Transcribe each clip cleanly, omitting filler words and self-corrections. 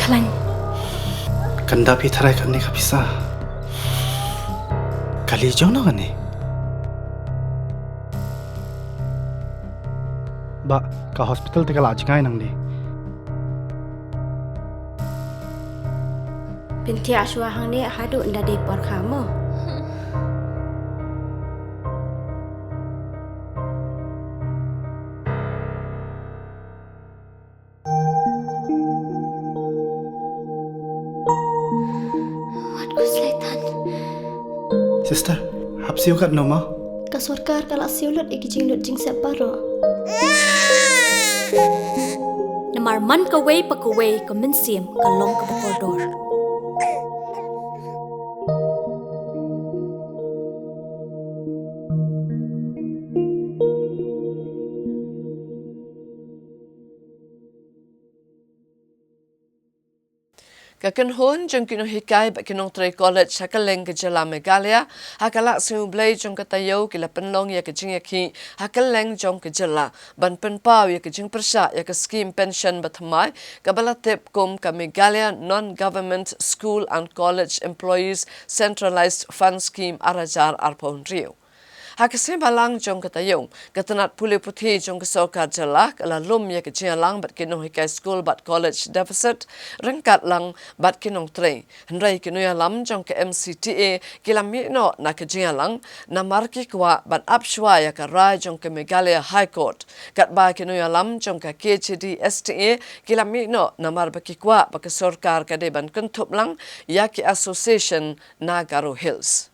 Klan Kanda pi tharai kan ni ka bisa. Kali jona kan ni. Ba ka hospital te kala ajkai nang ni. Binti aswa hang ni hadu nda de por kamu. Sister, hap siu kat noma. Ka sarkar kala siulut ikijing lut jing separo. Namar man ka way pa ka way ka minsim ka long ka koridor. Kakenhon jong kino hikai ba kinong tray college hakaleng ke jala Megalia hakalak siu blay jong katayo kila penlong ya kejing yaki hakaleng jong ke jala ban penpau ya kejing persya ya ke scheme pension bathamai kabala tip kum ka Megalia non-government school and college employees centralized fund scheme arajar arpon rio. Hakasi balang jong katayong katanat puli puthi jong kesokar jalak ala lum ya kejia lang bat kinong hikai school bat college deficit rengkat lang bat kinong tray hendrai kinoya lam jong ke MCTA kilami no na kejia lang na marki kwa bat apshwa ya karai jong ke Megalia High Court kat ba kinoya lam jong ke KCD STA kilami no na marbaki kwa ba kesorkar kade ban kentup lang ya ki association na Garo Hills.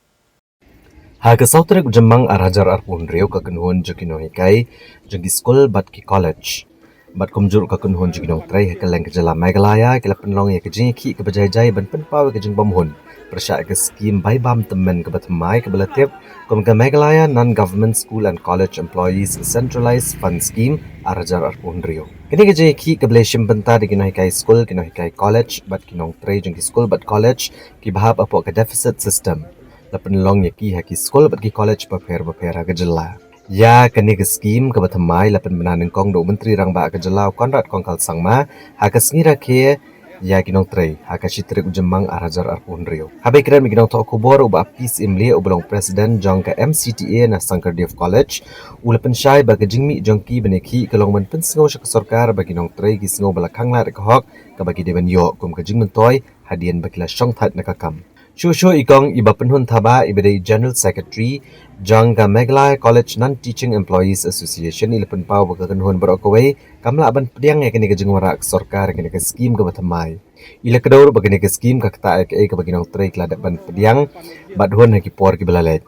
Haga sautrek jemang arajar arpun rio kakenhon jekino hikai jegi school bat ki college bat komjur kakenhon jekino trai hakaleng kejala Megalaya kila penlong ya kejing ki kebajai-jai ban penpau kejing bamhun persya ke skim bai bam temen ke batmai ke belatip kom ke Megalaya non-government school and college employees centralized fund scheme arajar arpun rio kini kejing ki keble shimpenta di kino hikai school kino hikai college bat kinong trai jegi school bat college ki bahap apo ke deficit system lapan long yaki haki sekolah bat ki college paper ke jela ya kani ke skim ke bathamai lapan benaneng kong do menteri rang ba ke jela Konrad Kongkal Sangma haka sngira ke ya kinong trei haka chitrik ujemang arajar arpun rio habai kran mi kinong to kubor uba peace imli ubelong president jong ke MCTA na Sankardev College ulapan syai ba ke jingmi jongki beneki kelong men pensngo syak sarkar bagi nong trei ki sngo bala khangla ke hok ka bagi deban yo kum ke jing mentoy hadian bakila syong that nakakam Shusho ikong iba penhun thaba ibadai General Secretary Jangga Megalaya College Non-Teaching Employees Association ilapan pau bakakenhun berokawai kamla aban pediang ya kini ke jengwara sorkar kini ke skim ke batamai ila kedaur bagini ke skim ka kata ke baginong trai kelada ban pediang badhun haki por ki belalet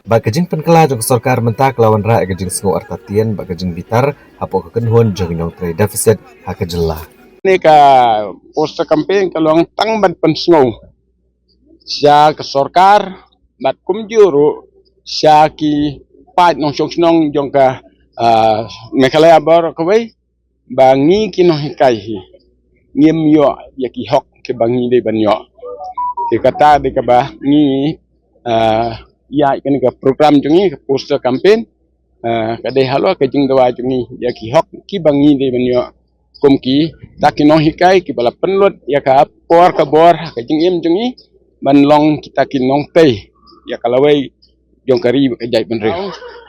ba kejing penkela jong sorkar mentak lawan ra kejing sngo artatian ba kejing bitar apo kekenhun jengwara trai deficit hakajela ni ka poster campaign kalong tang ban pensngo Sia ke sorkar bat kumjuru sia ki pat nong nong jong ka Megalaya bar kawai bangi ki no hikai hi ngiem yo ya ki hok ke bangi de ban yo ke kata de ka ba ngi ya kan ka program jongi ke poster campaign ka de halo ke jing dawa jongi ya ki hok ki bangi de ban yo kum ki ta ki no hikai ki bala penlut ya ka por ka bor ka jing em jongi ban long kita kinong pay ya kalawai jong kari kajai benre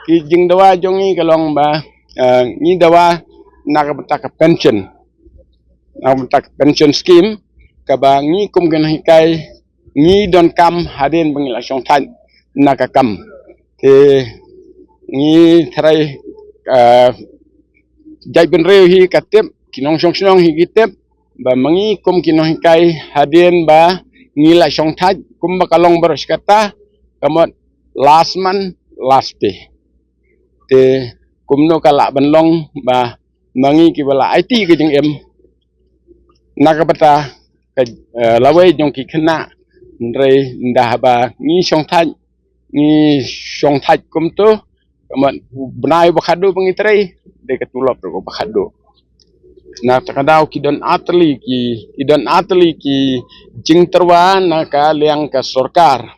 ki jing dawa jongi kalong ba ni dawa nak pension scheme ka ba ni kum gan hikai ni don kam haden bangila song tan nakakam te ni trai jai benre hi katep kinong song hi kitep ba mangi kum kinong hikai haden ba nila song thaj kumba kalong beros kata kamot last month last pay te kumno kala banlong ba mangi ki bala IT ke jeng em nakabata ka lawai jong ki khna ndre ndah ba ni song thaj kumto kamot benai bakhado pengitrei de ketulop ro bakhado na takadaw kidon atli ki jing terwa na ka liang ka sorkar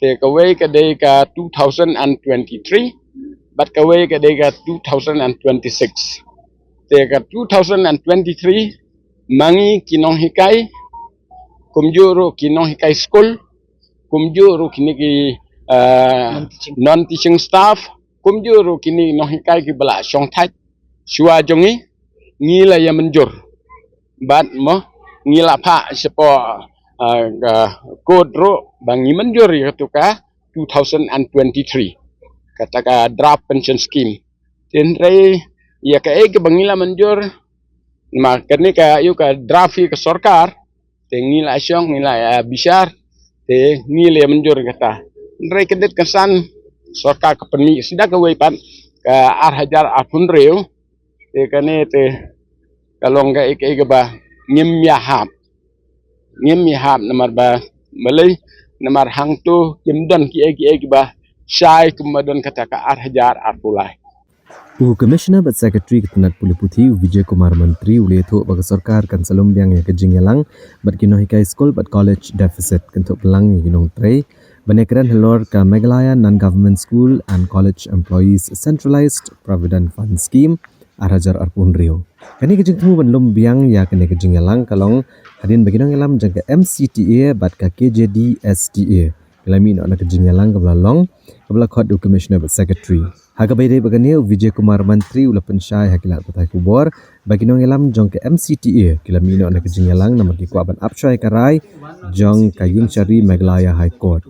te kawai ka de ka 2023 but kawai ka de ka 2026 te ka 2023 mangi kinong hikai kumjuru kinong hikai school kumjuru kini ki non teaching staff kumjuru kini nong hikai ki bala syong thai shua jongi ngila ya menjur bat mo ngila pha sepo code ro bangi menjur ya tuka 2023 kata draft pension scheme tenre ya ka ke bangila menjur makani ka yu ka draft ke sarkar ngila syong ngila bisar te ngile menjur kata ndre kedet kesan sarkar kepeni sida ka weipan ka arhajar apun reu te kane te kalong ka ke ba ngim ya hab namar ba malay namar hangtu kimdon ki ba syai kemadon kata ka arhajar apulai Commissioner but Secretary Ketenat Puliputhi Vijay Kumar Menteri uletho bagi sarkar kan salum biang ya kejing yalang bat kino hikai school bat college deficit kentuk pelang ya kinong tray banekran helor ka Meghalaya Non-Government School and College Employees Centralized Provident Fund Scheme arajar arpun rio. Kani kejing temu banlum biang ya kene kejing yalang kalong hadin baginong yalam jangka MCTA bat ka KJD STA. Kelami nak kejing yalang kebelalong kebelak khot Commissioner but Secretary. Haga bayi bagani Vijay Kumar Menteri ulapan syai hakilat patai kubor bagi nong elam jong ke MCTA kila mino nak kejingalang nama ki kuaban apsyai karai jong kaying cari Meghalaya High Court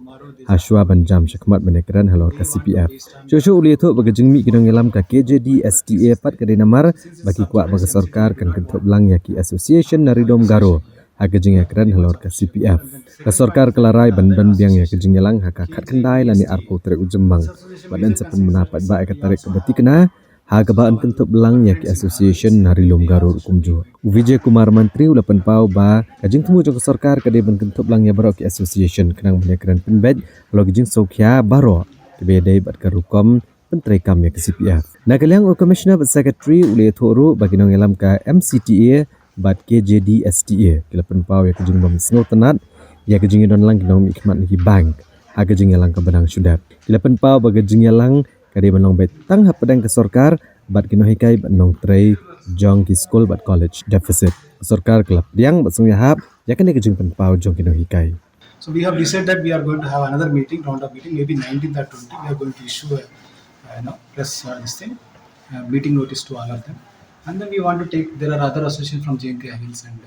haswa banjam syakmat menekran halor ke CPF syushu uli itu bagi jengmi kinong elam ke KJD STA pat kedai namar bagi kuat bagi sarkar kan kentuk belang yaki Association Naridom Garo haga jengakran halor ke CPF ke sarkar kelarai ban biang ya kejingalang haka kat kendai lani arpo trek ujembang badan sepun menapat baik katarik kebati kena haga baan kentuk belang ya ki Association Narilom Garo kumju Vijay Kumar Menteri ulapan pau ba kajing temu jong sarkar kadai ban kentuk belang ya baro ki Association kenang menekran penbed kalau kajing sokya baro kebedai bat karukom pentrekam ya ke CPF nagaliang Commissioner Secretary ule thoru bagi nong elam ka MCTA bat KJD STA kilapan pau ya kajing bam snow tenat ya kajing don lang kinong ikmat ni bank haga jingalang ke benang syudat kilapan pau baga jingalang kadi benong bet tang hapadang ke sarkar bat kino hikai benong tray jong ki school bat college deficit sarkar kelap diang bat sung yahap ya kene kajing pen pau jong kino hikai. So we have decided that we are going to have another meeting, round of meeting, maybe 19th or 20th. We are going to issue a press meeting notice to all of them. And then we want to take, there are other associations from JNK Hills and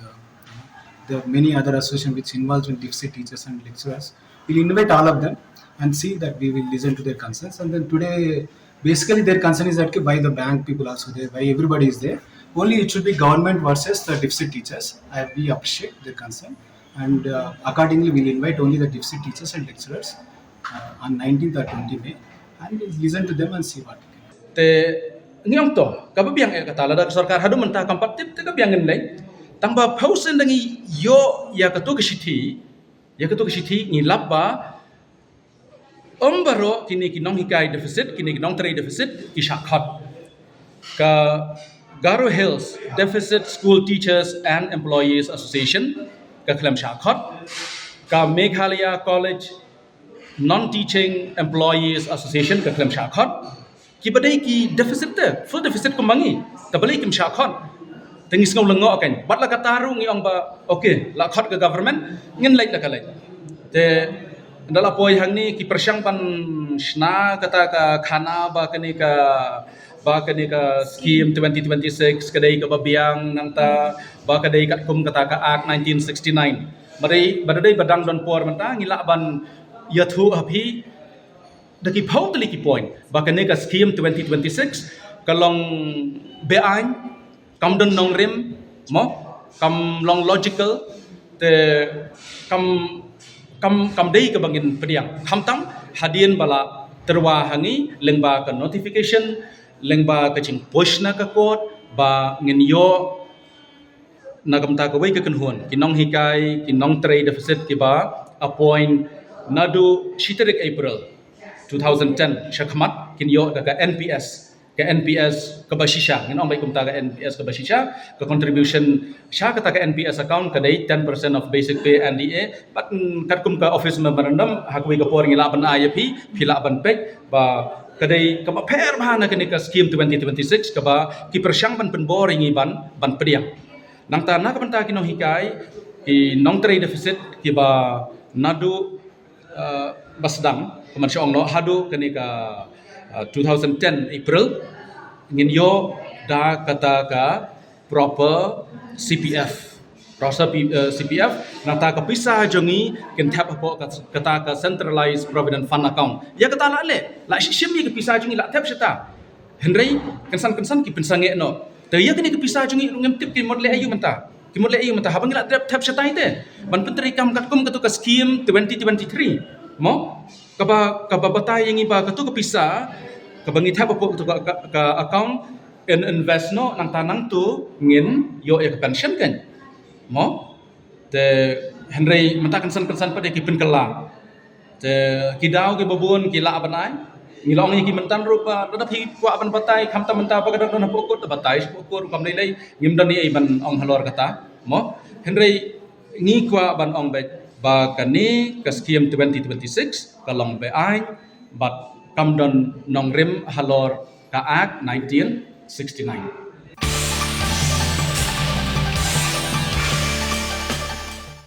there are many other associations which involves in deficit teachers and lecturers. We'll invite all of them and see that we will listen to their concerns. And then today, basically their concern is that why the bank people also there, why everybody is there. Only it should be government versus the deficit teachers. We appreciate their concern. And accordingly, we'll invite only the deficit teachers and lecturers on 19th or 20th May. And we'll listen to them and see what te ngiong to kababiang kata lada sarkar hadu mentah kompatip te kabiang ngai tangba pausen dangi yo ya katu kesithi ngilap ba ombaro kini kinong hikai deficit kini kinong trade deficit kisakhat ka Garo Hills Deficit School Teachers and Employees Association ka klam shakhat ka Meghalaya College Non-Teaching Employees Association ka klam shakhat ki badai ki deficit te full deficit kumbangi tabali kim shakhat tengis ngau lengo kan bat la kataru ngi ong ba okay la khat ke government ngin lai la kalai te ndala poi hang ni ki persyang pan sna kata ka khana ba kani ka scheme 2026 kadai ka babiang nang ta ba kadai kat kum kata ka act 1969 badai badang don por manta ngila ban yathu hapi daki pau tali ki point bahkan nega scheme 2026 kalong beain kam don nong rim mo kam long logical te kam dei ka bangin pediang khamtam hadien bala terwa hangi lengba ka notification lengba ka ching push na ka code ba ngin yo nagamta ka wei ka kanhun kinong hikai kinong trade deficit ki ba appoint nadu shitarik April 2010 syakmat kin yo ka NPS ka basisha ngin ong bai kumta ka NPS ka basisha ka contribution sya kata ka NPS account ka dai 10% of basic pay NDA but kat kum ka office memorandum hakwi ka por ngila ban IAP phila ban pek ba kadai ka per bahana ka scheme 2026 ka ba ki persyang ban penboring ban pediang nang ta na kapanta kinong hikai ki nong trade deficit ki ba nadu basdang kaman siya ong no hadu kani ka 2010 April ngin yo da kata ka proper CPF proses CPF nang ta kapisa jongi ken tap apo kata ka centralized provident fund account ya kata la le la shim ye kapisa jongi la tap sita henry kensan ki pensange no te ya kini kapisa jongi ngem tip ki modle ayu menta ki modle ayu menta habang la tap sita ite ban penteri kam katkum katu ka scheme 2023 mo kaba batay yang iba katu kapisa kabangi tap apo katu ka account invest no nang tanang tu ngin yo ya pension kan mo te henry mata kensan pada ki penkela te kidau ki babun ki la banai ngilong ki mentan rupa dadap hi kwa ban batai kham ta menta pa kadang na pokot batai pokot kam nei ngim dan ni ban ong halor kata mo henry ngi kwa ban ong ba kani ka scheme 2026 kalong be ai but kam don nong rim halor ka act 1969